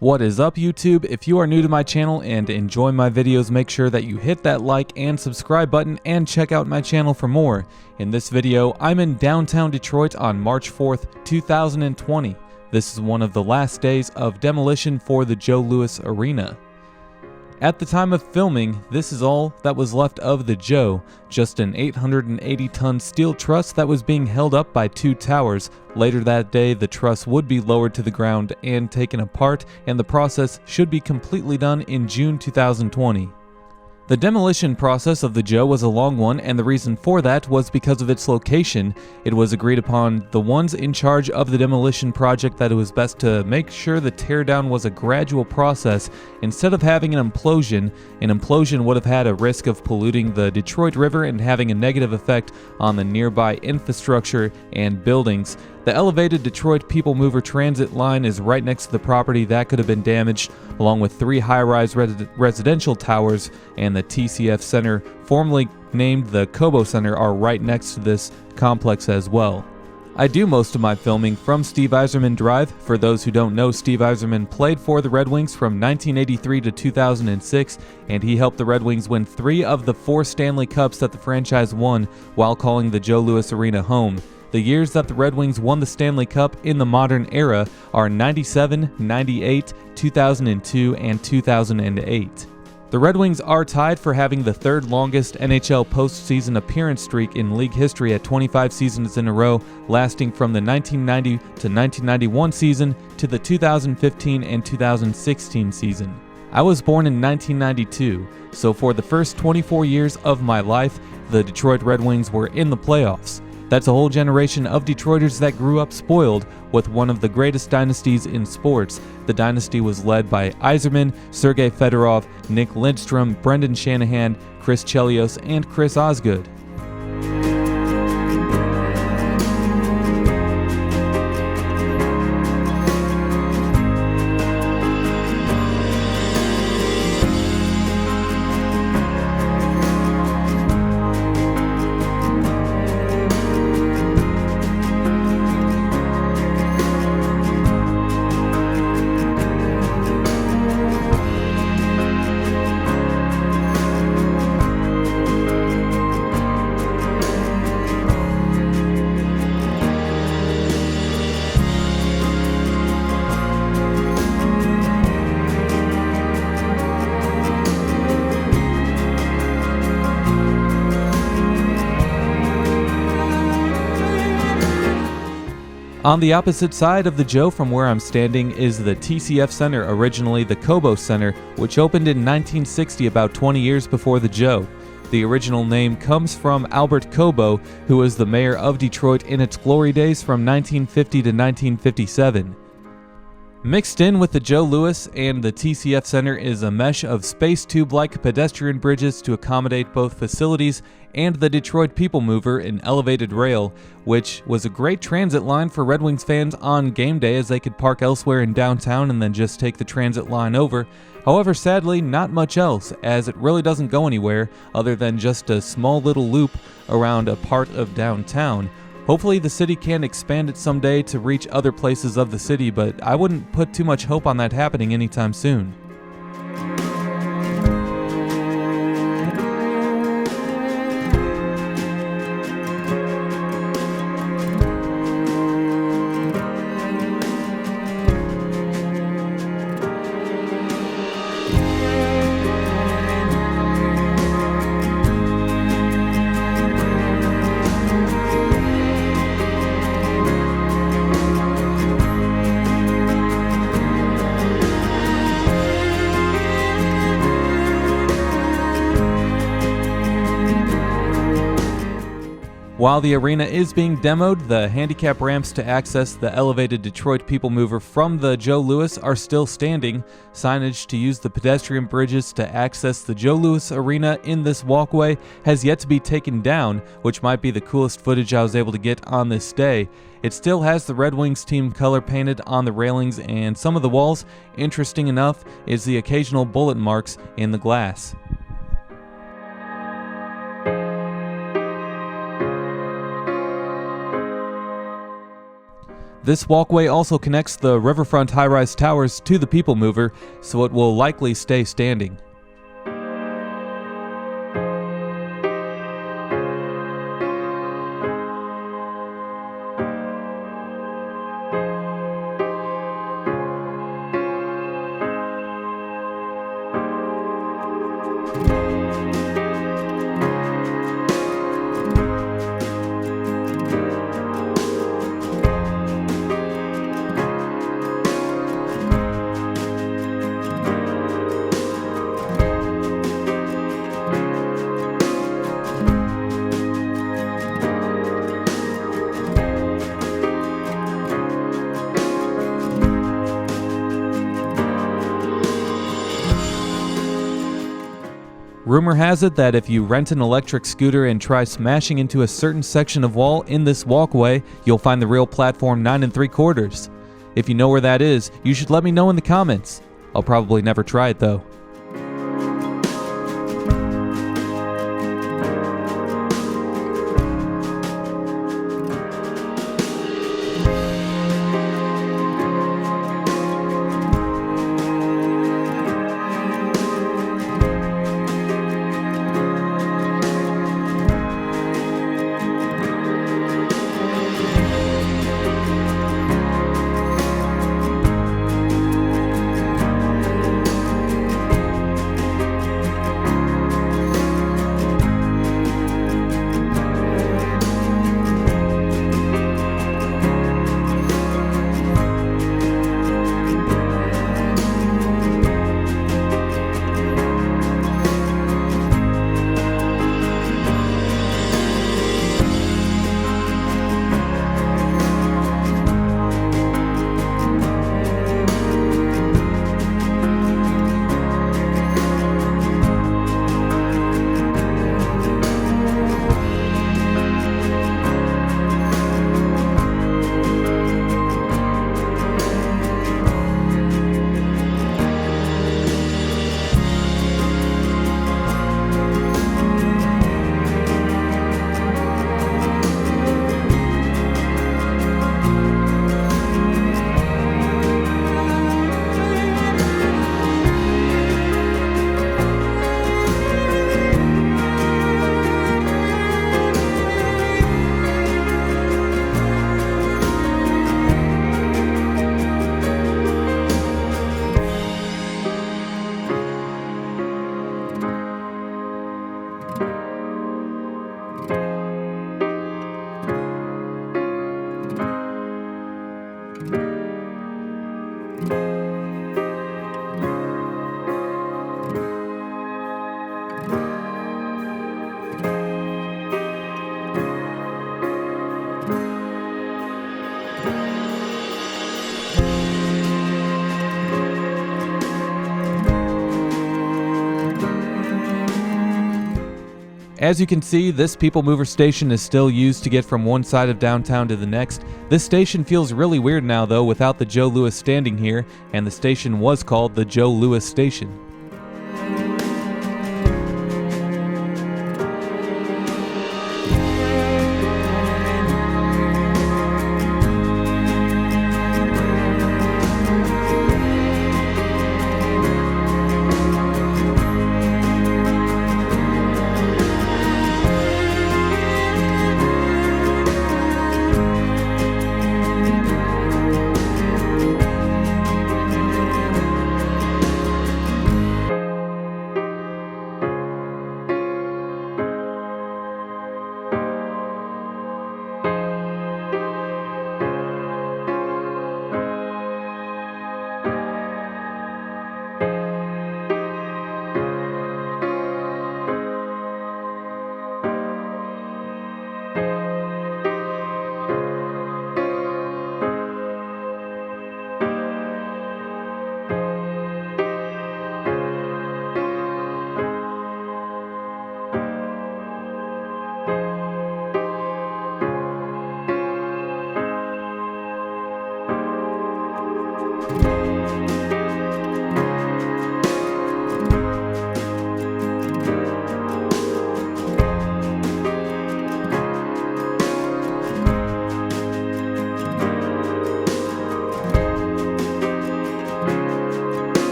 What is up, YouTube? If you are new to my channel and enjoy my videos, make sure that you hit that like and subscribe button and check out my channel for more. In this video, I'm in downtown Detroit on March 4th, 2020. This is one of the last days of demolition for the Joe Louis Arena. At the time of filming, this is all that was left of the Joe, just an 880-ton steel truss that was being held up by two towers. Later that day, the truss would be lowered to the ground and taken apart, and the process should be completely done in June 2020. The demolition process of the Joe was a long one, and the reason for that was because of its location. It was agreed upon the ones in charge of the demolition project that it was best to make sure the teardown was a gradual process instead of having an implosion. An implosion would have had a risk of polluting the Detroit River and having a negative effect on the nearby infrastructure and buildings. The elevated Detroit People Mover transit line is right next to the property that could have been damaged, along with three high-rise residential towers, and the TCF Center, formerly named the Cobo Center, are right next to this complex as well. I do most of my filming from Steve Yzerman Drive. For those who don't know, Steve Yzerman played for the Red Wings from 1983 to 2006, and he helped the Red Wings win 3 of the 4 Stanley Cups that the franchise won while calling the Joe Louis Arena home. The years that the Red Wings won the Stanley Cup in the modern era are 97, 98, 2002, and 2008. The Red Wings are tied for having the third longest NHL postseason appearance streak in league history at 25 seasons in a row, lasting from the 1990 to 1991 season to the 2015 and 2016 season. I was born in 1992, so for the first 24 years of my life, the Detroit Red Wings were in the playoffs. That's a whole generation of Detroiters that grew up spoiled with one of the greatest dynasties in sports. The dynasty was led by Yzerman, Sergei Fedorov, Nick Lidstrom, Brendan Shanahan, Chris Chelios, and Chris Osgood. On the opposite side of the Joe from where I'm standing is the TCF Center, originally the Cobo Center, which opened in 1960, about 20 years before the Joe. The original name comes from Albert Cobo, who was the mayor of Detroit in its glory days from 1950 to 1957. Mixed in with the Joe Louis and the TCF Center is a mesh of space tube-like pedestrian bridges to accommodate both facilities and the Detroit People Mover, an elevated rail, which was a great transit line for Red Wings fans on game day, as they could park elsewhere in downtown and then just take the transit line over. However, sadly, not much else, as it really doesn't go anywhere other than just a small little loop around a part of downtown. Hopefully the city can expand it someday to reach other places of the city, but I wouldn't put too much hope on that happening anytime soon. While the arena is being demoed, the handicap ramps to access the elevated Detroit People Mover from the Joe Louis are still standing. Signage to use the pedestrian bridges to access the Joe Louis Arena in this walkway has yet to be taken down, which might be the coolest footage I was able to get on this day. It still has the Red Wings team color painted on the railings and some of the walls. Interesting enough is the occasional bullet marks in the glass. This walkway also connects the riverfront high-rise towers to the people mover, so it will likely stay standing. Rumor has it that if you rent an electric scooter and try smashing into a certain section of wall in this walkway, you'll find the real platform 9 3/4. If you know where that is, you should let me know in the comments. I'll probably never try it though. As you can see, this people mover station is still used to get from one side of downtown to the next. This station feels really weird now though without the Joe Louis standing here, and the station was called the Joe Louis Station.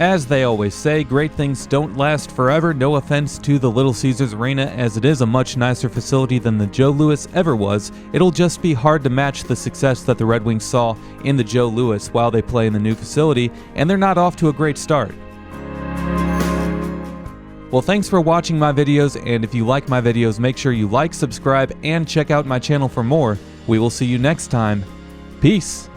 As they always say, great things don't last forever. No offense to the Little Caesars Arena, as it is a much nicer facility than the Joe Louis ever was. It'll just be hard to match the success that the Red Wings saw in the Joe Louis while they play in the new facility, and they're not off to a great start. Well, thanks for watching my videos, and if you like my videos, make sure you like, subscribe, and check out my channel for more. We will see you next time. Peace!